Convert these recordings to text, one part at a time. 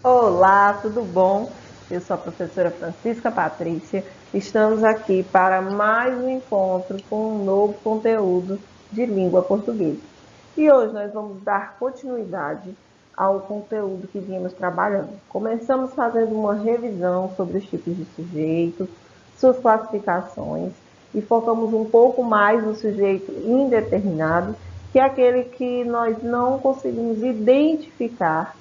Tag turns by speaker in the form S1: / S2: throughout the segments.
S1: Olá, tudo bom? Eu sou a professora Francisca Patrícia. Estamos aqui para mais um encontro com um novo conteúdo de língua portuguesa. E hoje nós vamos dar continuidade ao conteúdo que vínhamos trabalhando. Começamos fazendo uma revisão sobre os tipos de sujeito, suas classificações, e focamos um pouco mais no sujeito indeterminado, que é aquele que nós não conseguimos identificar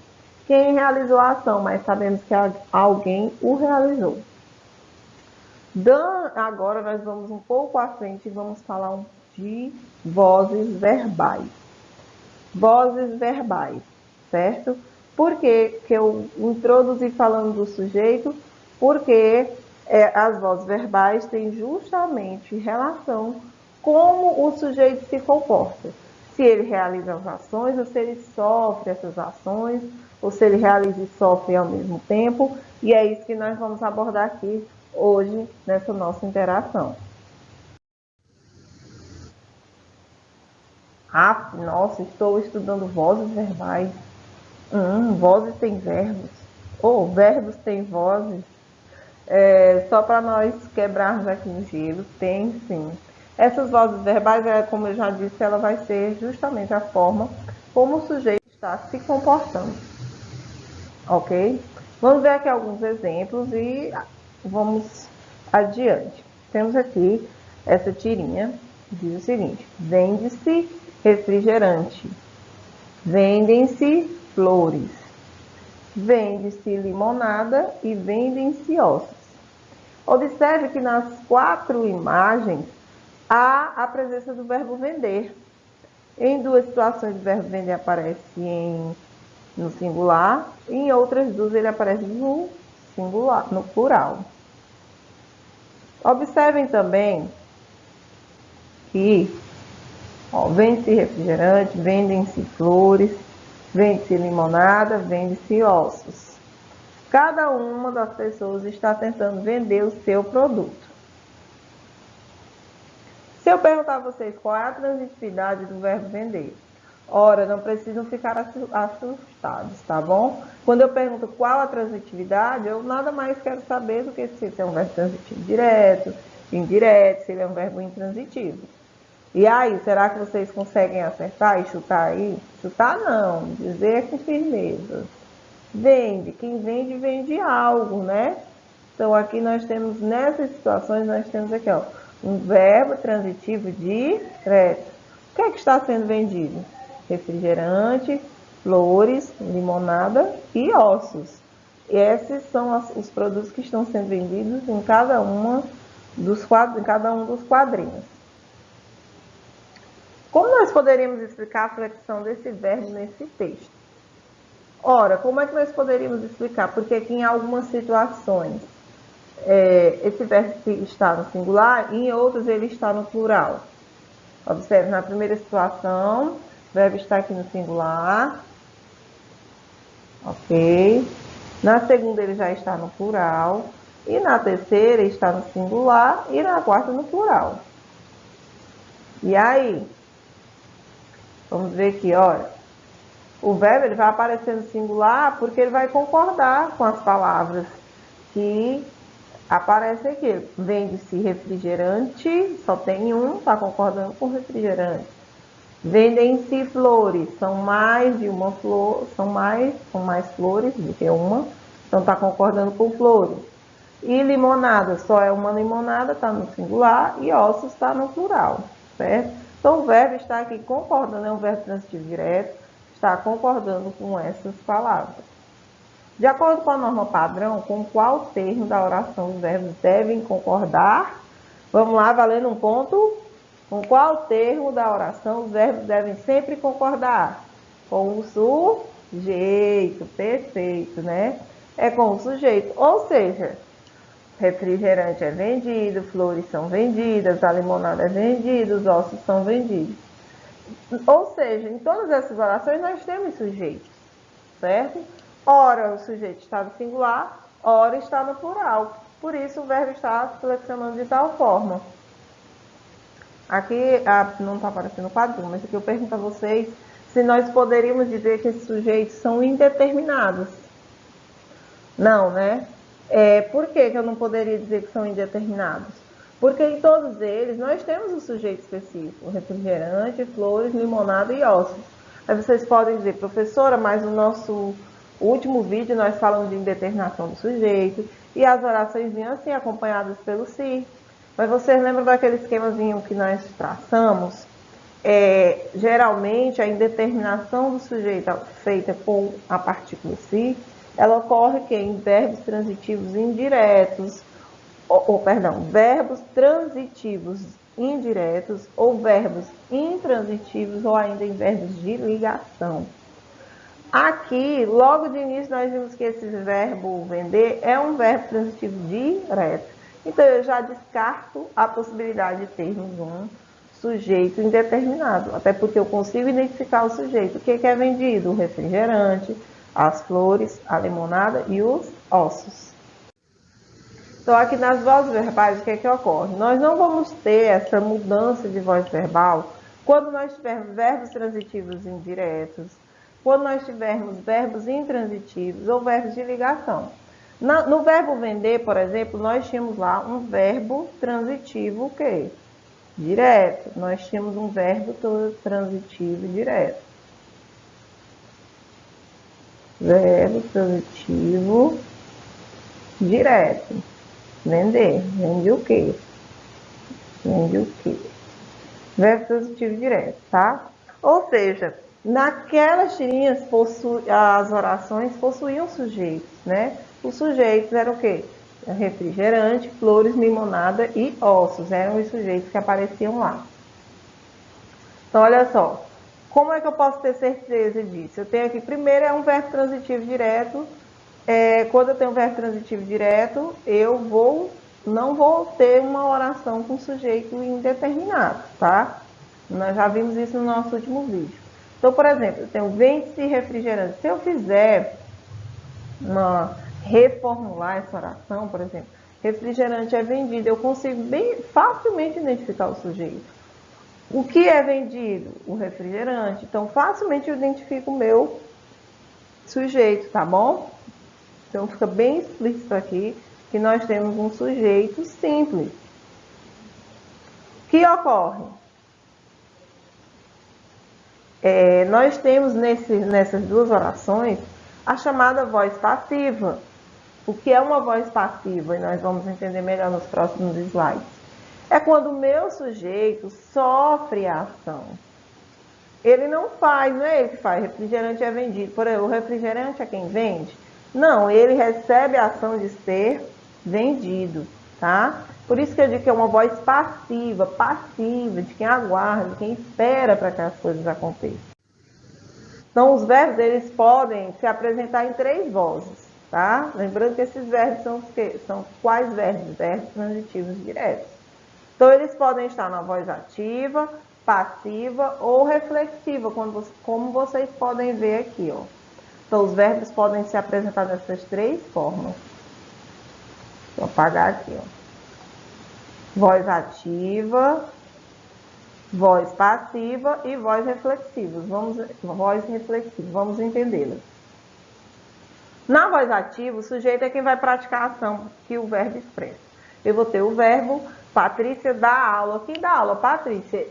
S1: quem realizou a ação, mas sabemos que alguém o realizou. Agora nós vamos um pouco à frente e vamos falar de vozes verbais. Vozes verbais, certo? Por que eu introduzi falando do sujeito? Porque as vozes verbais têm justamente relação como o sujeito se comporta. Se ele realiza as ações ou se ele sofre essas ações, ou se ele realiza e sofre ao mesmo tempo. E é isso que nós vamos abordar aqui hoje nessa nossa interação. Nossa, estou estudando vozes verbais. Vozes têm verbos. Ou verbos têm vozes. Só para nós quebrarmos aqui no gelo, tem sim. Essas vozes verbais, como eu já disse, ela vai ser justamente a forma como o sujeito está se comportando. Ok? Vamos ver aqui alguns exemplos e vamos adiante. Temos aqui essa tirinha, diz o seguinte: vende-se refrigerante, vendem-se flores, vende-se limonada e vendem-se ossos. Observe que nas 4 imagens há a presença do verbo vender. Em 2 situações o verbo vender aparece no singular, e em outras 2 ele aparece no singular, no plural. Observem também que vende-se refrigerante, vendem-se flores, vende-se limonada, vende-se ossos. Cada uma das pessoas está tentando vender o seu produto. Se eu perguntar a vocês qual é a transitividade do verbo vender, ora, não precisam ficar assustados, tá bom? Quando eu pergunto qual a transitividade, eu nada mais quero saber do que se é um verbo transitivo direto, indireto, se ele é um verbo intransitivo. E aí, será que vocês conseguem acertar e chutar aí? Chutar não, dizer com firmeza. Vende, quem vende, vende algo, né? Então, aqui nós temos, nessas situações, nós temos aqui, ó, um verbo transitivo direto. O que é que está sendo vendido? Refrigerante, flores, limonada e ossos. E esses são os produtos que estão sendo vendidos em cada um dos quadrinhos. Como nós poderíamos explicar a flexão desse verbo nesse texto? Ora, como é que nós poderíamos explicar? Porque aqui em algumas situações esse verbo está no singular e em outras ele está no plural. Observe, na primeira situação, o verbo está aqui no singular. Ok. Na segunda ele já está no plural. E na terceira está no singular e na quarta no plural. E aí? Vamos ver aqui, olha. O verbo ele vai aparecer no singular porque ele vai concordar com as palavras que aparecem aqui. Vende-se refrigerante, só tem um, está concordando com refrigerante. Vendem-se flores, são mais de uma flor, são mais flores do que uma, então está concordando com flores. E limonada, só é uma limonada, está no singular, e ossos está no plural, certo? Então o verbo está aqui concordando, é um verbo transitivo direto, está concordando com essas palavras. De acordo com a norma padrão, com qual termo da oração os verbos devem concordar? Vamos lá, valendo um ponto. Com qual termo da oração os verbos devem sempre concordar? Com o sujeito, perfeito, né? É com o sujeito, ou seja, refrigerante é vendido, flores são vendidas, a limonada é vendida, os ossos são vendidos. Ou seja, em todas essas orações nós temos sujeitos, certo? Ora o sujeito está no singular, ora está no plural. Por isso o verbo está flexionando de tal forma. Aqui não está aparecendo o quadrinho, mas aqui eu pergunto a vocês se nós poderíamos dizer que esses sujeitos são indeterminados. Não, né? Por que que eu não poderia dizer que são indeterminados? Porque em todos eles nós temos um sujeito específico: refrigerante, flores, limonada e ossos. Aí vocês podem dizer, professora, mas no nosso último vídeo nós falamos de indeterminação do sujeito e as orações vinham assim acompanhadas pelo si. Mas vocês lembram daquele esquemazinho que nós traçamos? Geralmente a indeterminação do sujeito feita com a partícula si, ela ocorre que em verbos transitivos indiretos, verbos transitivos indiretos ou verbos intransitivos ou ainda em verbos de ligação. Aqui, logo de início, nós vimos que esse verbo vender é um verbo transitivo direto. Então, eu já descarto a possibilidade de termos um sujeito indeterminado, até porque eu consigo identificar o sujeito. O que é vendido? O refrigerante, as flores, a limonada e os ossos. Então, aqui nas vozes verbais, o que é que ocorre? Nós não vamos ter essa mudança de voz verbal quando nós tivermos verbos transitivos indiretos, quando nós tivermos verbos intransitivos ou verbos de ligação. No verbo vender, por exemplo, nós tínhamos lá um verbo transitivo, o quê? Direto. Nós tínhamos um verbo transitivo direto. Verbo transitivo direto. Vender. Vende o quê? Vende o quê? Verbo transitivo direto, tá? Ou seja, naquelas tirinhas as orações possuíam sujeitos, né? Os sujeitos eram o quê? Refrigerante, flores, limonada e ossos. Eram os sujeitos que apareciam lá. Então, olha só. Como é que eu posso ter certeza disso? Eu tenho aqui, primeiro, é um verbo transitivo direto. Quando eu tenho um verbo transitivo direto, eu não vou ter uma oração com sujeito indeterminado, tá? Nós já vimos isso no nosso último vídeo. Então, por exemplo, eu tenho vende-se refrigerante. Se eu fizer reformular essa oração, por exemplo, refrigerante é vendido, eu consigo bem facilmente identificar o sujeito. O que é vendido? O refrigerante. Então, facilmente eu identifico o meu sujeito, tá bom? Então, fica bem explícito aqui que nós temos um sujeito simples. O que ocorre? Nós temos nessas duas orações a chamada voz passiva. O que é uma voz passiva? E nós vamos entender melhor nos próximos slides. É quando o meu sujeito sofre a ação. Ele não faz, não é ele que faz. Refrigerante é vendido. Por exemplo, o refrigerante é quem vende? Não, ele recebe a ação de ser vendido, tá? Por isso que eu digo que é uma voz passiva, de quem aguarda, de quem espera para que as coisas aconteçam. Então, os verbos, eles podem se apresentar em 3 vozes, tá? Lembrando que esses verbos são quais verbos? Verbos transitivos diretos. Então, eles podem estar na voz ativa, passiva ou reflexiva, como vocês podem ver aqui, ó. Então, os verbos podem se apresentar dessas 3 formas. Vou apagar aqui, ó. Voz ativa, voz passiva e voz reflexiva. Vamos entendê-las. Na voz ativa, o sujeito é quem vai praticar a ação que o verbo expressa. Eu vou ter o verbo Patrícia dá aula. Quem dá aula? Patrícia.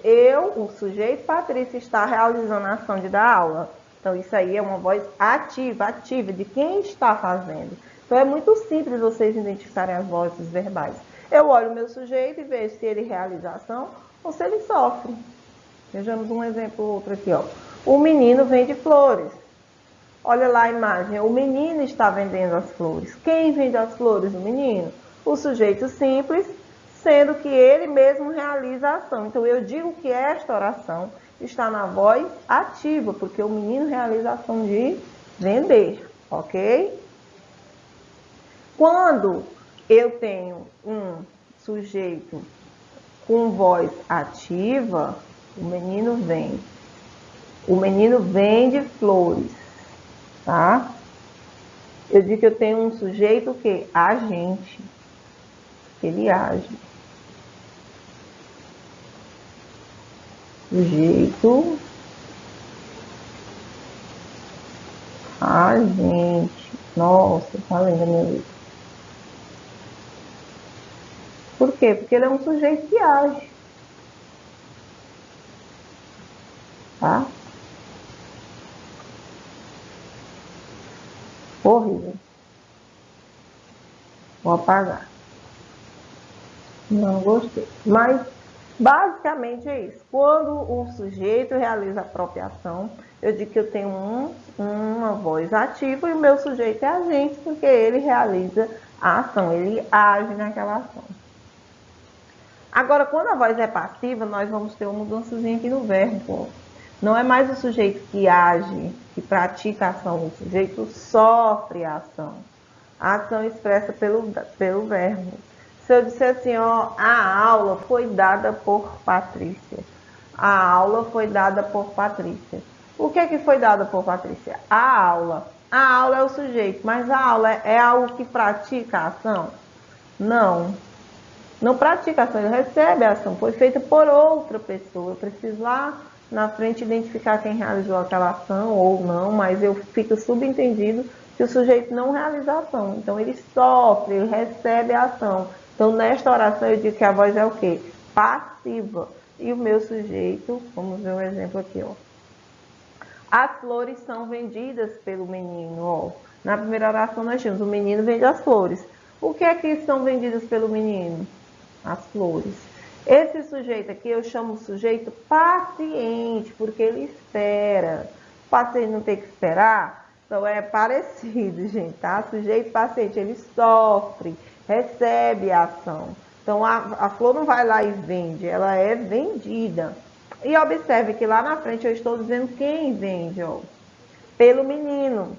S1: O sujeito Patrícia, está realizando a ação de dar aula. Então, isso aí é uma voz ativa de quem está fazendo. Então, é muito simples vocês identificarem as vozes verbais. Eu olho o meu sujeito e vejo se ele realiza a ação ou se ele sofre. Vejamos um exemplo outro aqui, ó. O menino vende flores. Olha lá a imagem. O menino está vendendo as flores. Quem vende as flores? O menino. O sujeito simples, sendo que ele mesmo realiza a ação. Então, eu digo que esta oração está na voz ativa, porque o menino realiza a ação de vender, ok? Quando eu tenho um sujeito com voz ativa, o menino vende. O menino vende flores, tá? Eu digo que eu tenho um sujeito que agente, ele age. Sujeito agente. Nossa, tá linda, minha vida. Por quê? Porque ele é um sujeito que age, tá? Horrível. Vou apagar. Não gostei. Mas, basicamente é isso. Quando o sujeito realiza a própria ação, eu digo que eu tenho uma voz ativa e o meu sujeito é agente, porque ele realiza a ação, ele age naquela ação. Agora, quando a voz é passiva, nós vamos ter uma mudançazinha aqui no verbo. Não é mais o sujeito que age, que pratica a ação, o sujeito sofre a ação. A ação expressa pelo verbo. Se eu disser assim, ó, a aula foi dada por Patrícia. A aula foi dada por Patrícia. O que é que foi dada por Patrícia? A aula. A aula é o sujeito, mas a aula é algo que pratica a ação? Não. Não pratica a ação, ele recebe a ação. Foi feita por outra pessoa. Eu preciso lá na frente identificar quem realizou aquela ação ou não, mas eu fico subentendido que o sujeito não realiza a ação. Então, ele sofre, ele recebe a ação. Então, nesta oração, eu digo que a voz é o quê? Passiva. E o meu sujeito, vamos ver um exemplo aqui, ó. As flores são vendidas pelo menino, ó. Na primeira oração, nós tínhamos o menino vende as flores. O que é que são vendidas pelo menino? As flores. Esse sujeito aqui eu chamo de sujeito paciente, porque ele espera. O paciente não tem que esperar, então é parecido, gente, tá? Sujeito paciente, ele sofre, recebe a ação. Então a flor não vai lá e vende, ela é vendida. E observe que lá na frente eu estou dizendo quem vende, ó. Pelo menino,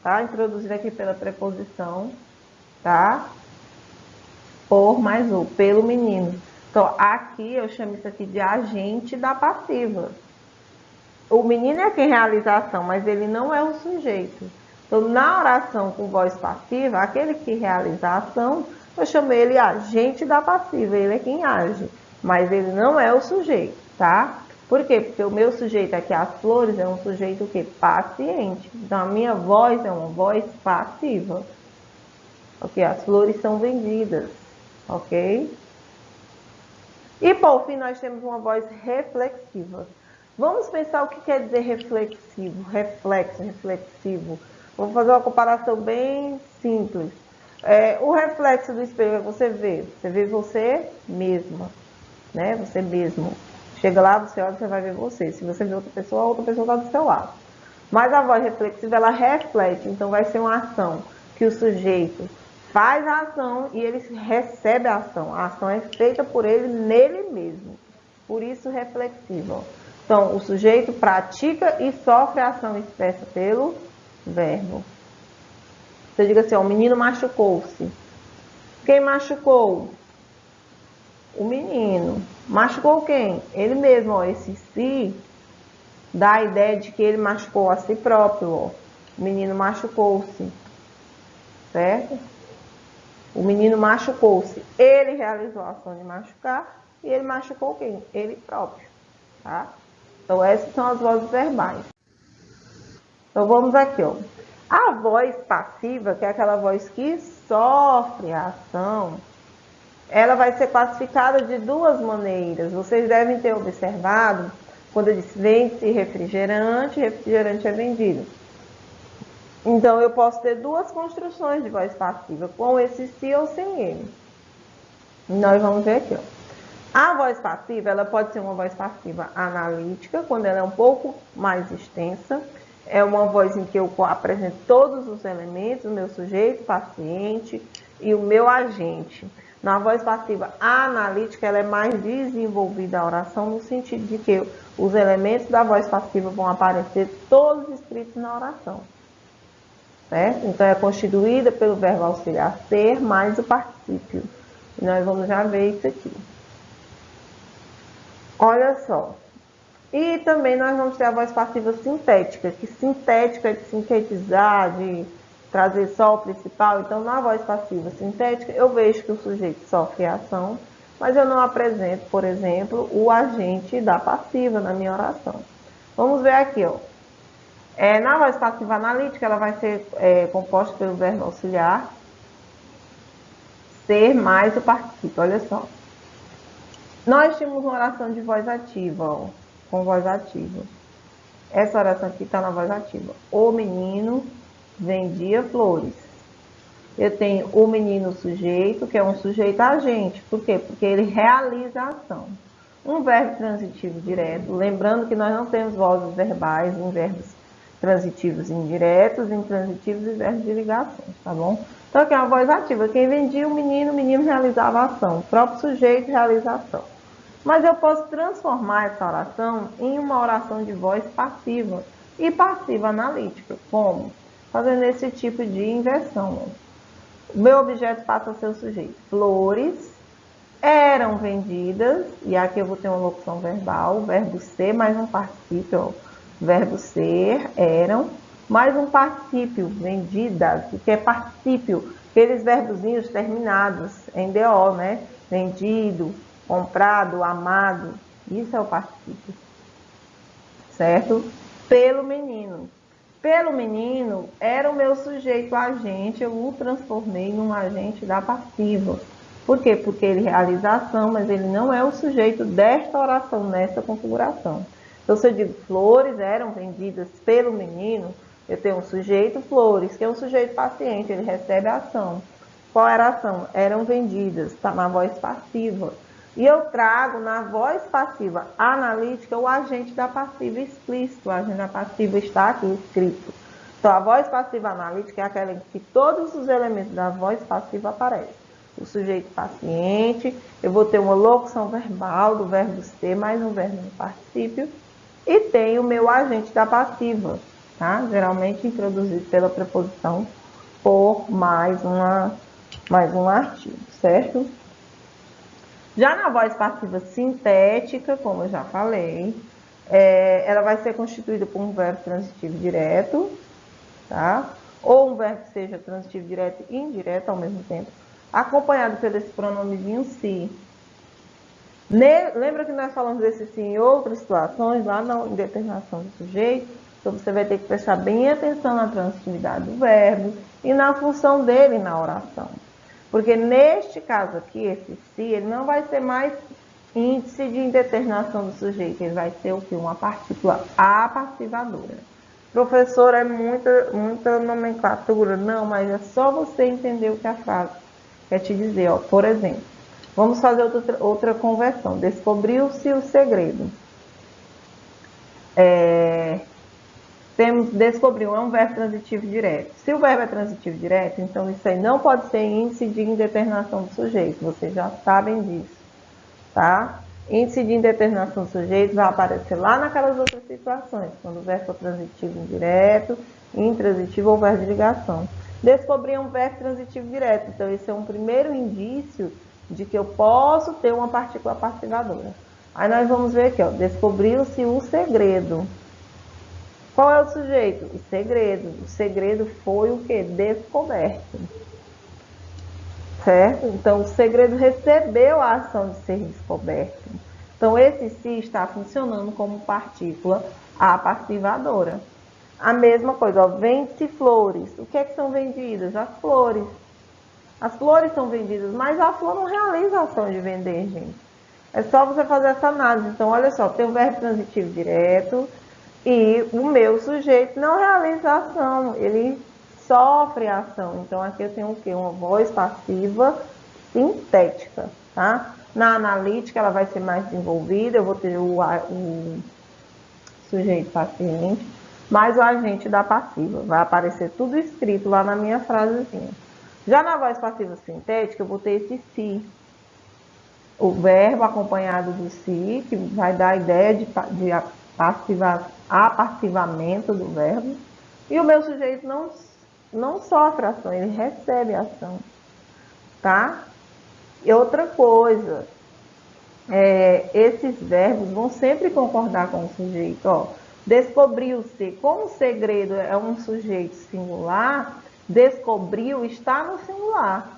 S1: tá? Introduzido aqui pela preposição, tá? Por mais o, pelo menino. Então, aqui eu chamo isso aqui de agente da passiva. O menino é quem realiza a ação, mas ele não é o sujeito. Então, na oração com voz passiva, aquele que realiza a ação, eu chamo ele agente da passiva, ele é quem age, mas ele não é o sujeito, tá? Por quê? Porque o meu sujeito aqui, as flores, é um sujeito que paciente. Então, a minha voz é uma voz passiva. Ok? As flores são vendidas. Ok? E por fim, nós temos uma voz reflexiva. Vamos pensar o que quer dizer reflexivo, reflexo, reflexivo. Vamos fazer uma comparação bem simples. O reflexo do espelho que você vê você mesma, né? Você mesmo. Chega lá, você olha, você vai ver você. Se você vê outra pessoa está do seu lado. Mas a voz reflexiva, ela reflete, então vai ser uma ação que o sujeito faz a ação e ele recebe a ação. A ação é feita por ele nele mesmo. Por isso, reflexiva. Então, o sujeito pratica e sofre a ação expressa pelo verbo. Você diga assim, ó, o menino machucou-se. Quem machucou? O menino. Machucou quem? Ele mesmo, ó. Esse si dá a ideia de que ele machucou a si próprio, ó. O menino machucou-se. Certo? O menino machucou-se. Ele realizou a ação de machucar e ele machucou quem? Ele próprio, tá? Então, essas são as vozes verbais. Então, vamos aqui, ó. A voz passiva, que é aquela voz que sofre a ação, ela vai ser classificada de duas maneiras. Vocês devem ter observado, quando eu disse vende-se refrigerante, refrigerante é vendido. Então, eu posso ter duas construções de voz passiva, com esse si ou sem ele. Nós vamos ver aqui, ó. A voz passiva, ela pode ser uma voz passiva analítica, quando ela é um pouco mais extensa. É uma voz em que eu apresento todos os elementos, o meu sujeito, paciente e o meu agente. Na voz passiva analítica, ela é mais desenvolvida a oração, no sentido de que os elementos da voz passiva vão aparecer todos escritos na oração. Certo? Então, é constituída pelo verbo auxiliar ser mais o particípio. E nós vamos já ver isso aqui. Olha só. E também nós vamos ter a voz passiva sintética, que sintética é de sintetizar, de trazer só o principal. Então, na voz passiva sintética, eu vejo que o sujeito sofre a ação, mas eu não apresento, por exemplo, o agente da passiva na minha oração. Vamos ver aqui, ó. Na voz passiva analítica, ela vai ser composta pelo verbo auxiliar ser mais o particípio. Olha só. Nós tínhamos uma oração de voz ativa, ó, com voz ativa. Essa oração aqui está na voz ativa. O menino vendia flores. Eu tenho o menino sujeito, que é um sujeito agente. Por quê? Porque ele realiza a ação. Um verbo transitivo direto, lembrando que nós não temos vozes verbais em verbos transitivos indiretos, intransitivos e verbos de ligações, tá bom? Então aqui é uma voz ativa. Quem vendia o menino realizava a ação. O próprio sujeito realiza a ação. Mas eu posso transformar essa oração em uma oração de voz passiva e passiva analítica. Como? Fazendo esse tipo de inversão. O meu objeto passa a ser o sujeito. Flores eram vendidas, e aqui eu vou ter uma locução verbal, verbo ser mais um particípio, verbo ser, eram, mais um particípio, vendidas, que é particípio, aqueles verbozinhos terminados em DO, né? Vendido, comprado, amado, isso é o particípio, certo? Pelo menino. Pelo menino era o meu sujeito agente, eu o transformei num agente da passiva. Por quê? Porque ele realiza a ação, mas ele não é o sujeito desta oração, nessa configuração. Então, se eu digo flores eram vendidas pelo menino, eu tenho um sujeito flores, que é um sujeito paciente, ele recebe a ação. Qual era a ação? Eram vendidas, está na voz passiva. E eu trago na voz passiva analítica o agente da passiva explícito. O agente da passiva está aqui escrito. Então, a voz passiva analítica é aquela em que todos os elementos da voz passiva aparecem. O sujeito paciente, eu vou ter uma locução verbal do verbo ser, mais um verbo no particípio, e tenho o meu agente da passiva, tá? Geralmente introduzido pela preposição por mais um artigo, certo? Já na voz passiva sintética, como eu já falei, ela vai ser constituída por um verbo transitivo direto, tá? Ou um verbo que seja transitivo direto e indireto ao mesmo tempo, acompanhado por esse pronomezinho se. Lembra que nós falamos desse se em outras situações, lá na indeterminação do sujeito? Então, você vai ter que prestar bem atenção na transitividade do verbo e na função dele na oração. Porque neste caso aqui, esse se, ele não vai ser mais índice de indeterminação do sujeito, ele vai ser o quê? Uma partícula apassivadora. Professor, é muita nomenclatura? Não, mas é só você entender o que a frase quer te dizer. Ó. Por exemplo, vamos fazer outra conversão. Descobriu-se o segredo. Descobriu, é um verbo transitivo direto. Se o verbo é transitivo direto, então isso aí não pode ser índice de indeterminação do sujeito. Vocês já sabem disso, tá? Índice de indeterminação do sujeito vai aparecer lá naquelas outras situações, quando o verbo for transitivo indireto, intransitivo ou verbo de ligação. Descobrir é um verbo transitivo direto, então esse é um primeiro indício de que eu posso ter uma partícula passivadora. Aí nós vamos ver aqui, ó, descobriu-se o segredo. Qual é o sujeito? O segredo. O segredo foi o quê? Descoberto. Certo? Então, o segredo recebeu a ação de ser descoberto. Então, esse se está funcionando como partícula apassivadora. A mesma coisa, ó, vende-se flores. O que é que são vendidas? As flores. As flores são vendidas, mas a flor não realiza a ação de vender, gente. É só você fazer essa análise. Então, olha só, tem o verbo transitivo direto e o meu sujeito não realiza a ação, ele sofre a ação. Então, aqui eu tenho o quê? Uma voz passiva sintética, tá? Na analítica, ela vai ser mais desenvolvida, eu vou ter o sujeito paciente, mais o agente da passiva. Vai aparecer tudo escrito lá na minha frasezinha. Já na voz passiva sintética, eu vou ter esse se. O verbo acompanhado do se, que vai dar a ideia de apassivamento do verbo. E o meu sujeito não sofre ação, ele recebe ação. Tá? E outra coisa, esses verbos vão sempre concordar com o sujeito. Ó, descobriu-se, como o segredo é um sujeito singular, descobriu está no singular.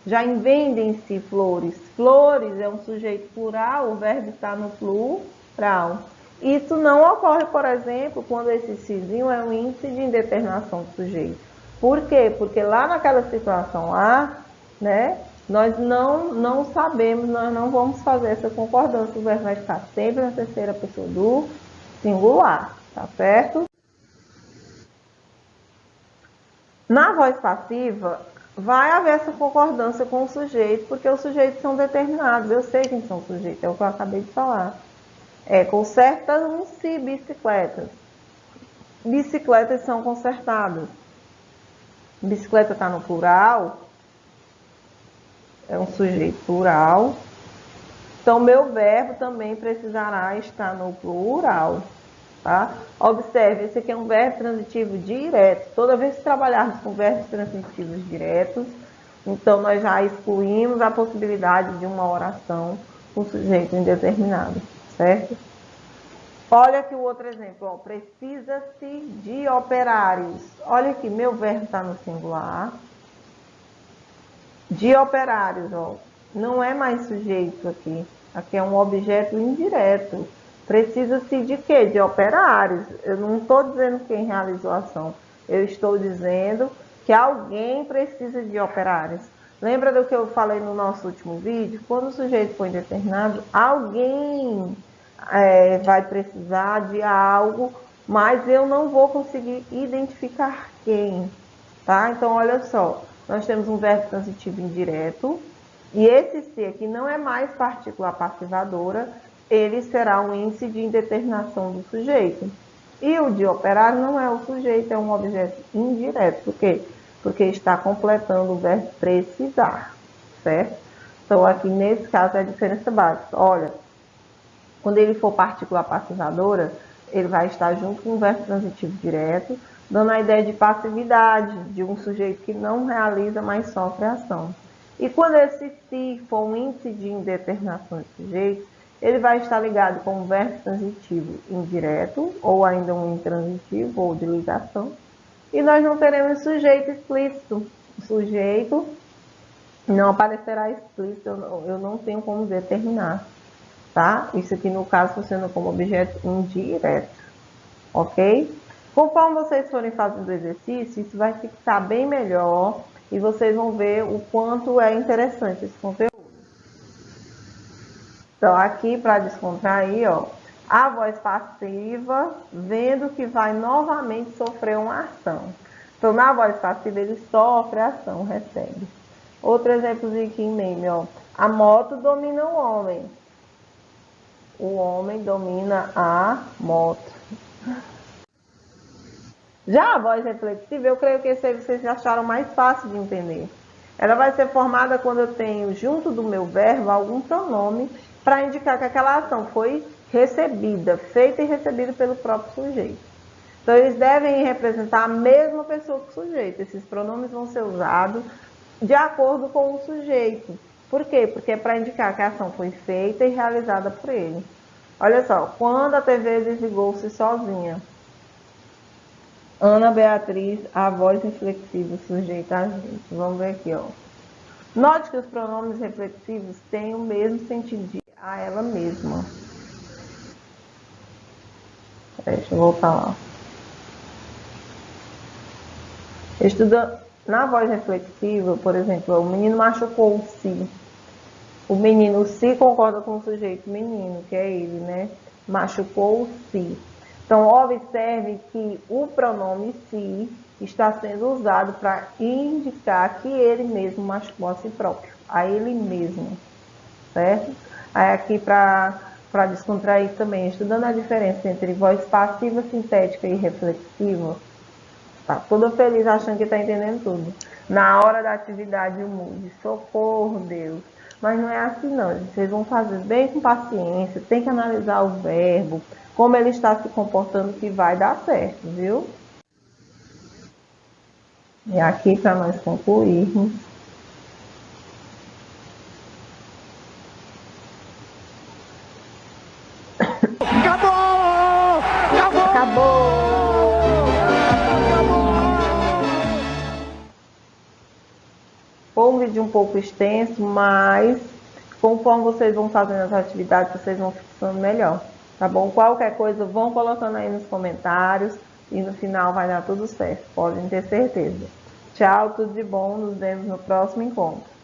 S1: Já em vendem-se flores. Flores é um sujeito plural, o verbo está no plural. Isso não ocorre, por exemplo, quando esse sizinho é um índice de indeterminação do sujeito. Por quê? Porque lá naquela situação lá, né, nós não sabemos, nós não vamos fazer essa concordância, o verbo vai ficar sempre na terceira pessoa do singular, tá certo? Na voz passiva, vai haver essa concordância com o sujeito, porque os sujeitos são determinados, eu sei quem são os sujeitos, é o que eu acabei de falar. Consertam-se bicicletas. Bicicletas são consertadas. Bicicleta está no plural, é um sujeito plural. Então, meu verbo também precisará estar no plural. Tá? Observe, esse aqui é um verbo transitivo direto. Toda vez que trabalharmos com verbos transitivos diretos, então nós já excluímos a possibilidade de uma oração com sujeito indeterminado, certo? Olha aqui o outro exemplo, precisa-se de operários. Olha aqui, meu verbo está no singular. De operários, ó, não é mais sujeito aqui. Aqui é um objeto indireto. Precisa-se de quê? De operários. Eu não estou dizendo quem realizou a ação. Eu estou dizendo que alguém precisa de operários. Lembra do que eu falei no nosso último vídeo? Quando o sujeito foi indeterminado, alguém vai precisar de algo, mas eu não vou conseguir identificar quem. Tá? Então, olha só. Nós temos um verbo transitivo indireto. E esse se aqui não é mais partícula passivadora, ele será um índice de indeterminação do sujeito. E o de operário não é o sujeito, é um objeto indireto. Por quê? Porque está completando o verbo precisar, certo? Então, aqui nesse caso é a diferença básica. Olha, quando ele for partícula passivadora, ele vai estar junto com o verbo transitivo direto, dando a ideia de passividade, de um sujeito que não realiza, mas sofre a ação. E quando esse se for um índice de indeterminação de sujeito, ele vai estar ligado com o verbo transitivo indireto, ou ainda um intransitivo, ou de ligação, e nós não teremos sujeito explícito. O sujeito não aparecerá explícito, eu não tenho como determinar, tá? Isso aqui no caso funciona como objeto indireto, ok? Conforme vocês forem fazendo o exercício, isso vai fixar bem melhor e vocês vão ver o quanto é interessante esse conteúdo. Então, aqui para descontrair, ó, a voz passiva, vendo que vai novamente sofrer uma ação. Então, na voz passiva, ele sofre a ação, recebe. Outro exemplo aqui em meme, ó. A moto domina o homem. O homem domina a moto. Já a voz reflexiva, eu creio que esse aí vocês acharam mais fácil de entender. Ela vai ser formada quando eu tenho junto do meu verbo algum pronome para indicar que aquela ação foi recebida, feita e recebida pelo próprio sujeito. Então, eles devem representar a mesma pessoa que o sujeito. Esses pronomes vão ser usados de acordo com o sujeito. Por quê? Porque é para indicar que a ação foi feita e realizada por ele. Olha só, quando a TV desligou-se sozinha. Ana Beatriz, a voz reflexiva sujeita a gente. Vamos ver aqui, ó. Note que os pronomes reflexivos têm o mesmo sentido de a ela mesma. Deixa eu voltar lá. Estudando na voz reflexiva, por exemplo, o menino machucou-se. O menino se concorda com o sujeito menino, que é ele, né? Machucou-se. Então, observe que o pronome se está sendo usado para indicar que ele mesmo machucou a si próprio, a ele mesmo, certo? Aí aqui para descontrair também, estudando a diferença entre voz passiva, sintética e reflexiva, tá toda feliz achando que está entendendo tudo. Na hora da atividade, o mude, socorro, Deus. Mas não é assim não, vocês vão fazer bem com paciência, tem que analisar o verbo, como ele está se comportando, que vai dar certo, viu? E aqui para nós concluirmos.
S2: Acabou! Acabou!
S1: Acabou! Foi um vídeo um pouco extenso, mas conforme vocês vão fazendo as atividades, vocês vão fixando melhor. Tá bom? Qualquer coisa, vão colocando aí nos comentários e no final vai dar tudo certo. Podem ter certeza. Tchau, tudo de bom. Nos vemos no próximo encontro.